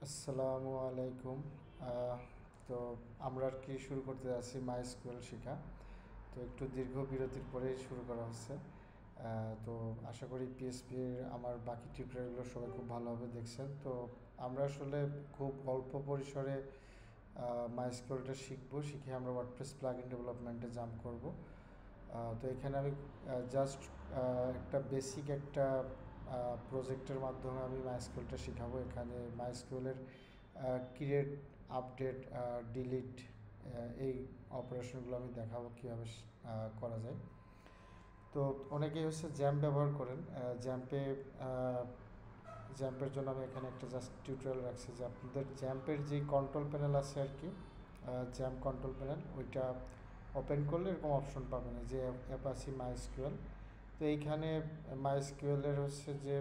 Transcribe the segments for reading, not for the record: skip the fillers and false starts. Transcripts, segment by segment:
আসসালামু আলাইকুম। আহ, তো আমরা আর কি শুরু করতে যাচ্ছি মাইস্কুয়েল শেখা। তো একটু দীর্ঘ বিরতির পরেই শুরু করা হচ্ছে। তো আশা করি পিএসপির আমার বাকি টিউটোরিয়ালগুলো সবাই খুব ভালোভাবে দেখছেন। তো আমরা আসলে খুব অল্প পরিসরে মাইস্কুয়েলটা শিখবো, শিখে আমরা ওয়ার্ডপ্রেস প্লাগইন ডেভেলপমেন্টে জাম্প করব। তো এখানে আমি জাস্ট একটা বেসিক একটা প্রজেক্টের মাধ্যমে আমি মাইস্কুয়েলটা শেখাবো। এখানে মাইস্কুয়েলের ক্রিয়েট, আপডেট, ডিলিট এই অপারেশনগুলো আমি দেখাবো কীভাবে করা যায়। তো অনেকেই হচ্ছে জ্যাম্প ব্যবহার করেন। জ্যাম্পের জন্য আমি এখানে একটা জাস্ট টিউটোরিয়াল রাখছি যে আপনাদের জ্যাম্পের যে কন্ট্রোল প্যানেল আছে আর কি, জ্যাম্প কন্ট্রোল প্যানেল, ওইটা ওপেন করলে এরকম অপশন পাবেন যে অ্যাপাচি মাইস্কুয়েল। তো এইখানে মাইস্কুয়েলের হচ্ছে যে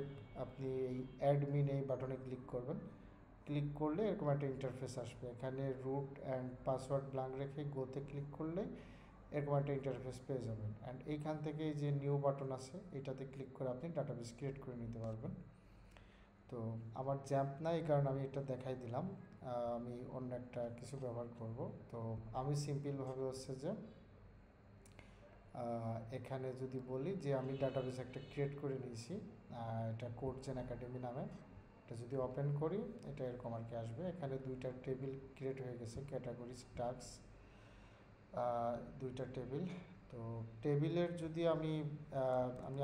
আপনি এই অ্যাডমিন এই বাটনে ক্লিক করবেন। ক্লিক করলে এরকম একটা ইন্টারফেস আসবে। এখানে রুট অ্যান্ড পাসওয়ার্ড ব্ল্যাঙ্ক রেখে গোতে ক্লিক করলে এরকম একটা ইন্টারফেস পেয়ে যাবেন। অ্যান্ড এইখান থেকে যে নিউ বাটন আছে এটাতে ক্লিক করে আপনি ডাটাবেস ক্রিয়েট করে নিতে পারবেন। তো আমার জ্যাম্প নাই, এই কারণে আমি এটা দেখাই দিলাম। আমি অন্য একটা কিছু ব্যবহার করব। তো আমি সিম্পলভাবে হচ্ছে যে এখানে যদি বলি যে আমি ডাটাবেস একটা ক্রিয়েট করে নিয়েছি, এটা কোডজেন একাডেমি নামে। এটা যদি ওপেন করি এটা এরকম আর কি আসবে। এখানে দুইটা টেবিল ক্রিয়েট হয়ে গেছে, ক্যাটাগরিজ, টাস্ক, দুইটা টেবিল। তো টেবিলের যদি আমি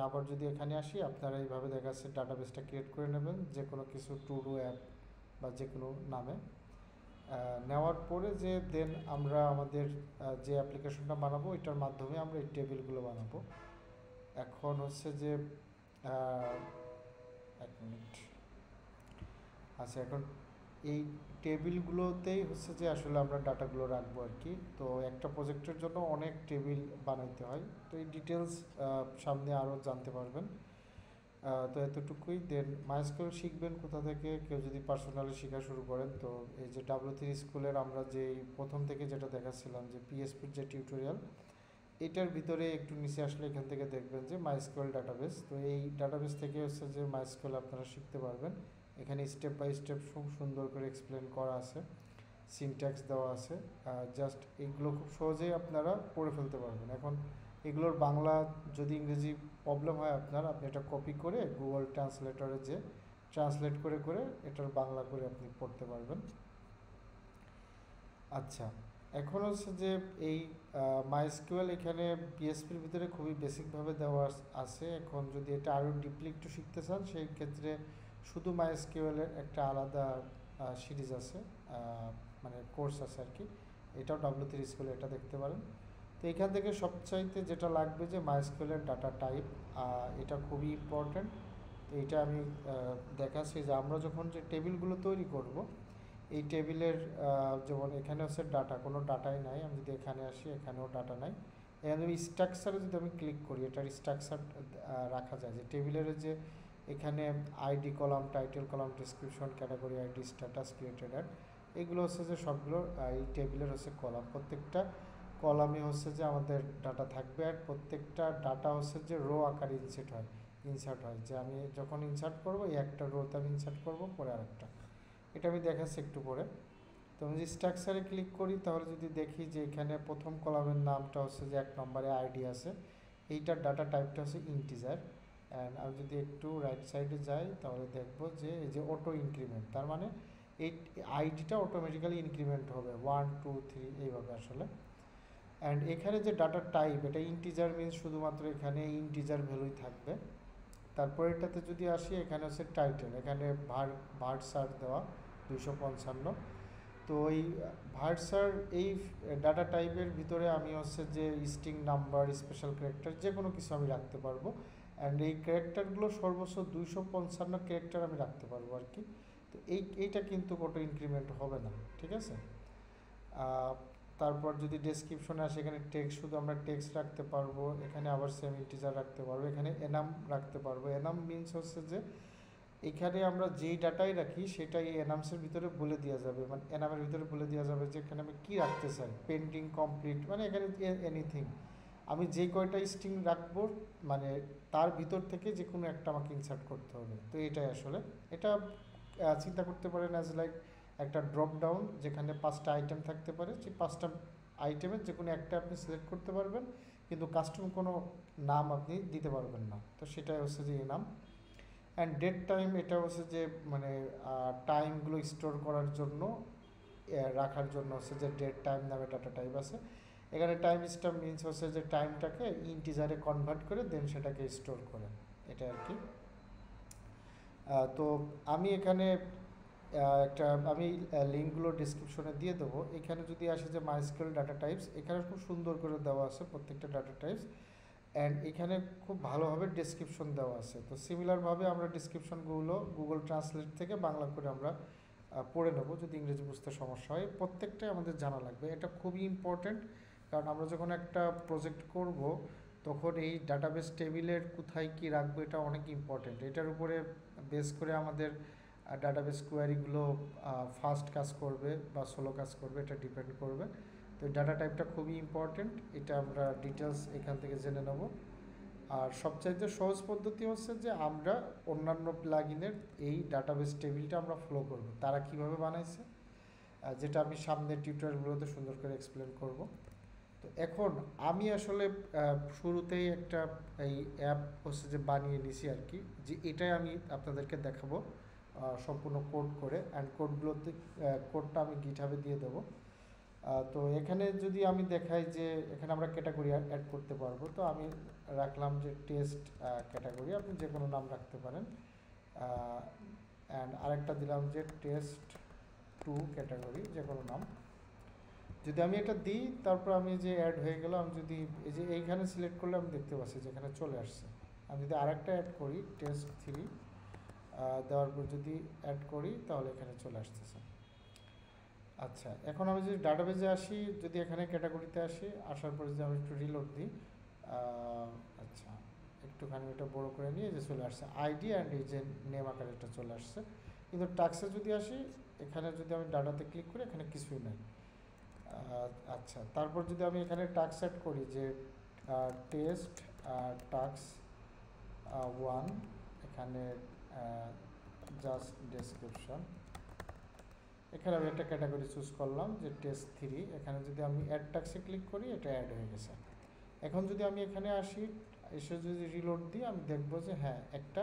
আবার যদি এখানে আসি, আপনারা এইভাবে দেখাচ্ছে ডাটাবেসটা ক্রিয়েট করে নেবেন যে কোনো কিছু টু ডু অ্যাপ বা যে কোনো নামে। নেওয়ার পরে যে দেন আমরা আমাদের যে অ্যাপ্লিকেশনটা বানাবো এটার মাধ্যমে আমরা এই টেবিলগুলো বানাবো। এখন হচ্ছে যে এক মিনিট। আচ্ছা, এখন এই টেবিলগুলোতেই হচ্ছে যে আসলে আমরা ডাটাগুলো রাখবো আর কি। তো একটা প্রজেক্টের জন্য অনেক টেবিল বানাইতে হয়। তো এই ডিটেলস সামনে আরও জানতে পারবেন। তো এতটুকুই। দেন মাইস্কুয়েল শিখবেন কোথা থেকে, কেউ যদি পার্সোনালি শেখা শুরু করেন তো এই যে W3 স্কুলের আমরা যে প্রথম থেকে যেটা দেখাচ্ছিলাম যে পিএসপির যে টিউটোরিয়াল, এটার ভিতরে একটু নিচে আসলে এখান থেকে দেখবেন যে মাইস্কুয়েল ডাটাবেস। তো এই ডাটাবেস থেকে হচ্ছে যে মাইস্কুয়েল আপনারা শিখতে পারবেন। এখানে স্টেপ বাই স্টেপ খুব সুন্দর করে এক্সপ্লেন করা আছে, সিনট্যাক্স দেওয়া আছে। জাস্ট এগুলো খুব সহজেই আপনারা পড়ে ফেলতে পারবেন। এখন এগুলোর বাংলা যদি ইংরেজি প্রবলেম হয় আপনি এটা কপি করে গুগল ট্রান্সলেটরে যে ট্রান্সলেট করে করে এটার বাংলা করে আপনি পড়তে পারবেন। আচ্ছা, এখন হচ্ছে যে এই মাইস্কুয়েল এখানে পিএসপির ভিতরে খুবই বেসিকভাবে দেওয়া আছে। এখন যদি এটা আরও ডিপলি একটু শিখতে চান সেই ক্ষেত্রে শুধু মাইস্কিউএলের একটা আলাদা সিরিজ আছে, মানে কোর্স আছে আর কি। এটাও W3 স্কুলে, এটা দেখতে পারেন। তো এখান থেকে সবচাইতে যেটা লাগবে যে মাইস্কিউএলের ডাটা টাইপ, এটা খুবই ইম্পর্ট্যান্ট। তো এটা আমি দেখাচ্ছি যে আমরা যখন যে টেবিলগুলো তৈরি করব, এই টেবিলের যেমন এখানে হচ্ছে ডাটা, কোনো ডাটাই নাই। আমি যদি এখানে আসি এখানেও ডাটা নাই। এখানে আমি স্ট্রাকচারে যদি আমি ক্লিক করি এটার স্ট্রাকচার রাখা যায় যে টেবিলের যে এখানে ID column, title column, description, category ID, status, created at, এগুলো হচ্ছে যে সবগুলো এই টেবিলের হচ্ছে কলাম। প্রত্যেকটা কলামে হচ্ছে যে আমাদের ডাটা থাকবে। আর প্রত্যেকটা ডাটা হচ্ছে যে রো আকারে ইনসার্ট হয় যে আমি যখন ইনসার্ট করবো এই একটা রোতে আমি ইনসার্ট করবো, পরে আরেকটা। এটা আমি দেখাচ্ছি একটু পরে। তো আমি যদি স্ট্রাকচারে ক্লিক করি তাহলে যদি দেখি যে এখানে প্রথম কলামের নামটা হচ্ছে যে 1 নম্বরে আইডি আছে, এইটার ডাটা টাইপটা হচ্ছে ইন্টিজার। অ্যান্ড আমি যদি একটু রাইট সাইডে যাই তাহলে দেখব যে এই যে অটো ইনক্রিমেন্ট, তার মানে এই আইডিটা অটোমেটিক্যালি ইনক্রিমেন্ট হবে 1 2 3 এইভাবে আসলে। অ্যান্ড এখানে যে ডাটা টাইপ, এটা ইন্টিজার মিনস শুধুমাত্র এখানে ইন্টিজার ভ্যালুই থাকবে। তারপরেরটাতে যদি আসি এখানে হচ্ছে টাইটেল, এখানে ভার্সার দেওয়া 255। তো ওই ভার্সার এই ডাটা টাইপের ভিতরে আমি হচ্ছে যে স্ট্রিং নাম্বার, স্পেশাল ক্যারেক্টার যে কোনো কিছু আমি রাখতে পারবো। অ্যান্ড এই ক্যারেক্টারগুলো সর্বোচ্চ 255 ক্যারেক্টার আমি রাখতে পারবো আর কি। তো এইটা কিন্তু অটো ইনক্রিমেন্ট হবে না, ঠিক আছে। তারপর যদি ডেসক্রিপশনে আসে এখানে টেক্সট, শুধু আমরা টেক্সট রাখতে পারবো। এখানে আবার সেম ইন্টিজার রাখতে পারবো। এখানে এনাম রাখতে পারবো। এনাম মিনস হচ্ছে যে এখানে আমরা যেই ডাটাই রাখি সেটাই এনামসের ভিতরে বলে দেওয়া যাবে, মানে এনামের ভিতরে বলে দেওয়া যাবে যে এখানে আমি কী রাখতে চাই, পেন্ডিং, কমপ্লিট, মানে এখানে এনিথিং আমি যে কয়টা স্ট্রিং রাখবো মানে তার ভিতর থেকে যে কোনো একটা আমাকে ইনসার্ট করতে হবে। তো এটাই আসলে, এটা চিন্তা করতে পারেন অ্যাজ লাইক একটা ড্রপ ডাউন, যেখানে 5টা আইটেম থাকতে পারে, যে 5টা আইটেমের যে কোনো একটা আপনি সিলেক্ট করতে পারবেন, কিন্তু কাস্টম কোনো নাম আপনি দিতে পারবেন না। তো সেটাই হচ্ছে যে এই নাম। অ্যান্ড ডেট টাইম, এটা হচ্ছে যে মানে টাইমগুলো স্টোর করার জন্য, রাখার জন্য হচ্ছে যে ডেট টাইম নামে ডাটা টাইপ আছে। এখানে টাইম স্ট্যাম্প মিনস হচ্ছে যে টাইমটাকে ইন্টিজারে কনভার্ট করে দেন সেটাকে স্টোর করে, এটা আর কি। তো আমি এখানে একটা আমি লিঙ্কগুলো ডিসক্রিপশনে দিয়ে দেবো। এখানে যদি আসে যে মাইস্কুয়েল ডাটা টাইপস, এখানে খুব সুন্দর করে দেওয়া আছে প্রত্যেকটা ডাটা টাইপস, অ্যান্ড এখানে খুব ভালোভাবে ডেসক্রিপশন দেওয়া আছে। তো সিমিলারভাবে আমরা ডিসক্রিপশনগুলো গুগল ট্রান্সলেট থেকে বাংলা করে আমরা পড়ে নেবো, যদি ইংরেজি বুঝতে সমস্যা হয়। প্রত্যেকটাই আমাদের জানা লাগবে, এটা খুবই ইম্পর্ট্যান্ট। কারণ আমরা যখন একটা প্রজেক্ট করব, তখন এই ডাটাবেস টেবিলের কোথায় কী রাখবো এটা অনেক ইম্পর্ট্যান্ট। এটার উপরে বেস করে আমাদের ডাটাবেস কোয়ারিগুলো ফাস্ট কাজ করবে বা স্লো কাজ করবে, এটা ডিপেন্ড করবে। তো ডাটা টাইপটা খুবই ইম্পর্ট্যান্ট, এটা আমরা ডিটেলস এখান থেকে জেনে নেব। আর সবচাইতে সহজ পদ্ধতি হচ্ছে যে আমরা অন্যান্য প্লাগইনের এই ডাটাবেস টেবিলটা আমরা ফলো করব, তারা কিভাবে বানাইছে, যেটা আমি সামনের টিউটোরিয়ালগুলোতে সুন্দর করে এক্সপ্লেন করব। তো এখন আমি আসলে শুরুতেই একটা এই অ্যাপ হচ্ছে যে বানিয়ে নিছি আর কি, যে এটাই আমি আপনাদেরকে দেখাবো সম্পূর্ণ কোড করে। অ্যান্ড কোডটা আমি গিটহাবে দিয়ে দেবো। তো এখানে যদি আমি দেখাই যে এখানে আমরা ক্যাটাগরি অ্যাড করতে পারবো, তো আমি রাখলাম যে টেস্ট ক্যাটাগরি, আপনি যে কোনো নাম রাখতে পারেন। অ্যান্ড আরেকটা দিলাম যে টেস্ট 2 ক্যাটাগরি, যে কোনো নাম। যদি আমি এটা দিই, তারপর আমি যে অ্যাড হয়ে গেল, আমি যদি এই যে এইখানে সিলেক্ট করলে আমি দেখতে পাচ্ছি যে এখানে চলে আসছে। আমি যদি আরেকটা অ্যাড করি টেস্ট 3 দেওয়ার পর যদি অ্যাড করি, তাহলে এখানে চলে আসতেছে। আচ্ছা, এখন আমি যদি ডাটাবেজে আসি, যদি এখানে ক্যাটাগরিতে আসি, আসার পরে যদি আমি একটু রিলোড দিই, আচ্ছা একটুখানি এটা বড় করে নিয়ে যে চলে আসছে আইডি অ্যান্ড এই যে নেম আকারে এটা চলে আসছে। কিন্তু টাক্সে যদি আসি, এখানে যদি আমি ডাটাতে ক্লিক করি, এখানে কিছুই নাই। আচ্ছা, তারপর যদি আমি এখানে টাক্স সেট করি যে টেস্ট টাক্স 1, এখানে জাস্ট ডেসক্রিপশন, এখানে আমি একটা ক্যাটাগরি চুজ করলাম যে টেস্ট 3। এখানে যদি আমি অ্যাড টাক্সে ক্লিক করি, এটা অ্যাড হয়ে গেছে। এখন যদি আমি এখানে আসি, এসে যদি রিলোড দিই, আমি দেখব যে হ্যাঁ একটা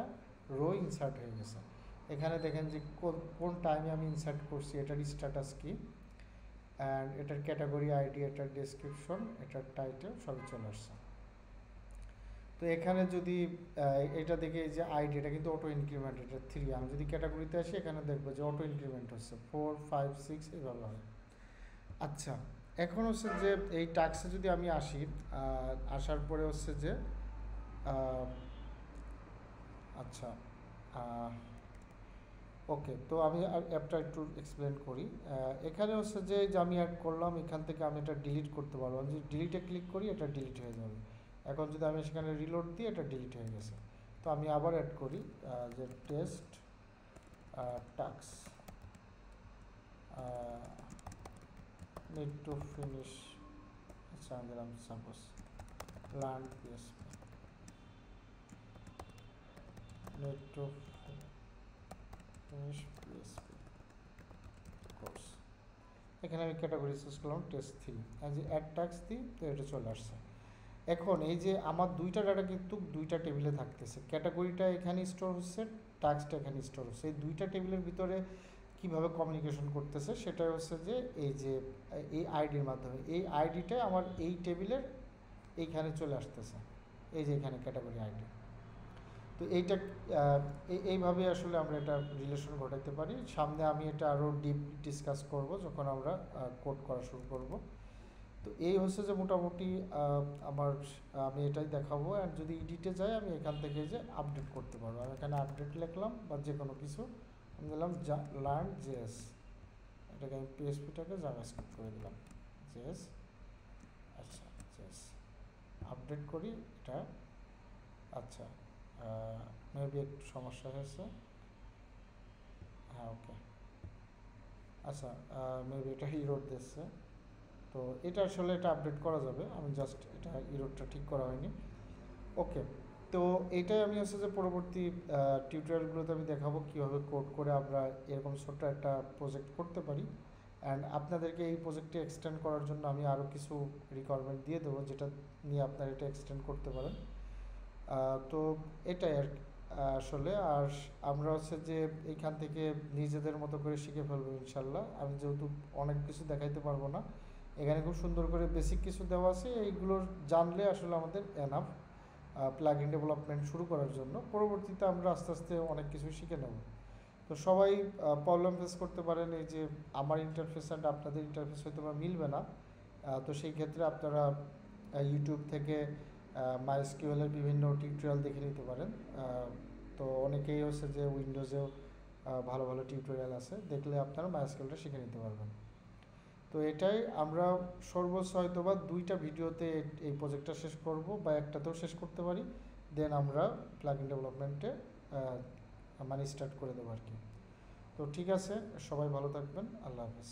রো ইনসার্ট হয়ে গেছে। এখানে দেখেন যে কোন টাইমে আমি ইনসার্ট করছি, এটার স্ট্যাটাস কি, অ্যান্ড এটার ক্যাটাগরি আইডি, এটার ডেসক্রিপশন, এটার টাইটেল সবই চলে আসছে। তো এখানে যদি এটা দেখে যে আইডি, এটা কিন্তু অটো ইনক্রিমেন্ট, এটা 3। আমি যদি ক্যাটাগরিতে আসি, এখানে দেখবো যে অটো ইনক্রিমেন্ট হচ্ছে 4, 5, 6 এইভাবে হয়। আচ্ছা, এখন হচ্ছে যে এই টাস্কে যদি আমি আসি, আসার পরে হচ্ছে যে আচ্ছা ওকে, তো আমি অ্যাপটা একটু এক্সপ্লেন করি। এখানে হচ্ছে যে আমি অ্যাড করলাম, এখান থেকে আমি এটা ডিলিট করতে পারবো। আমি যদি ডিলিটে ক্লিক করি, এটা ডিলিট হয়ে যাবে। এখন যদি আমি সেখানে রিলোড দিই, এটা ডিলিট হয়ে গেছে। তো আমি আবার অ্যাড করি যে test task need to finish, আচ্ছা আমি দিলাম suppose learn PSP, need to finish PSP course. এখানে আমি ক্যাটাগরি চুজ করলাম টেস্ট 3, যে অ্যাড টাস্ক দিই, তো এটা চলে আসছে। এখন এই যে আমার দুইটা ডাটা কিন্তু দুইটা টেবিলে থাকতেছে, ক্যাটাগরিটা এখানে স্টোর হচ্ছে, টাস্কটা এখানে স্টোর হচ্ছে। এই দুইটা টেবিলের ভিতরে কিভাবে কমিউনিকেশন করতেছে, সেটা হচ্ছে যে এই আইডির মাধ্যমে। এই আইডিটা আমার এই টেবিলের এইখানে চলে আসতেছে, এই যে এখানে ক্যাটাগরি আইডি। তো এইটা এইভাবে আসলে আমরা এটা রিলেশন ঘটাতে পারি। সামনে আমি এটা আরও ডিপ ডিসকাস করব যখন আমরা কোড করা শুরু করব। তো এই হচ্ছে যে মোটামুটি আমি এটাই দেখাবো। আর যদি এডিটে যাই, আমি এখান থেকে যে আপডেট করতে পারবো। আমি এখানে আপডেট লিখলাম বা যে কোনো কিছু আমি দিলাম লার্ন জেএস, এটাকে আমি পিএসপিটাকে জাভাস্ক্রিপ্ট করে দিলাম জেএস। আচ্ছা জেএস আপডেট করি এটা। আচ্ছা মেবি একটু সমস্যা হয়েছে, হ্যাঁ ওকে। আচ্ছা মেবি এটা ইরোড দিচ্ছে, তো এটা আসলে এটা আপডেট করা যাবে। আমি জাস্ট এটা ইরোডটা ঠিক করা হয়নি। ওকে, তো তো এইটাই আমি হচ্ছে যে পরবর্তী টিউটোরিয়ালগুলোতে আমি দেখাবো কীভাবে কোড করে আমরা এরকম ছোট্ট একটা প্রজেক্ট করতে পারি। অ্যান্ড আপনাদেরকে এই প্রজেক্টটি এক্সটেন্ড করার জন্য আমি আরও কিছু রিকোয়ারমেন্ট দিয়ে দেবো, যেটা নিয়ে আপনারা এটা এক্সটেন্ড করতে পারেন। তো এটাই আর আসলে। আর আমরা হচ্ছে যে এইখান থেকে নিজেদের মতো করে শিখে ফেলবো ইনশাল্লাহ। আমি যেহেতু অনেক কিছু দেখাইতে পারবো না, এখানে খুব সুন্দর করে বেসিক কিছু দেওয়া আছে, এইগুলোর জানলে আসলে আমাদের এনাফ প্লাগ ইন ডেভেলপমেন্ট শুরু করার জন্য। পরবর্তীতে আমরা আস্তে আস্তে অনেক কিছু শিখে নেব। তো সবাই প্রবলেম ফেস করতে পারেন, এই যে আমার ইন্টারফেস অ্যান্ড আপনাদের ইন্টারফেস হয়তো বা মিলবে না। তো সেই ক্ষেত্রে আপনারা ইউটিউব থেকে মাইএসকিউএল এর বিভিন্ন টিউটোরিয়াল দেখে নিতে পারেন। তো অনেকেই হচ্ছে যে উইন্ডোজেও ভালো ভালো টিউটোরিয়াল আছে, দেখলে আপনারা মাইএসকিউএলটা শিখে নিতে পারবেন। তো এটাই আমরা সর্বোচ্চ হয়তো বা 2টা ভিডিওতে এই প্রজেক্টটা শেষ করব, বা একটাতেও শেষ করতে পারি। দেন আমরা প্লাগ ইন ডেভেলপমেন্টে মানে স্টার্ট করে দেবো আর কি। তো ঠিক আছে, সবাই ভালো থাকবেন, আল্লাহ হাফেজ।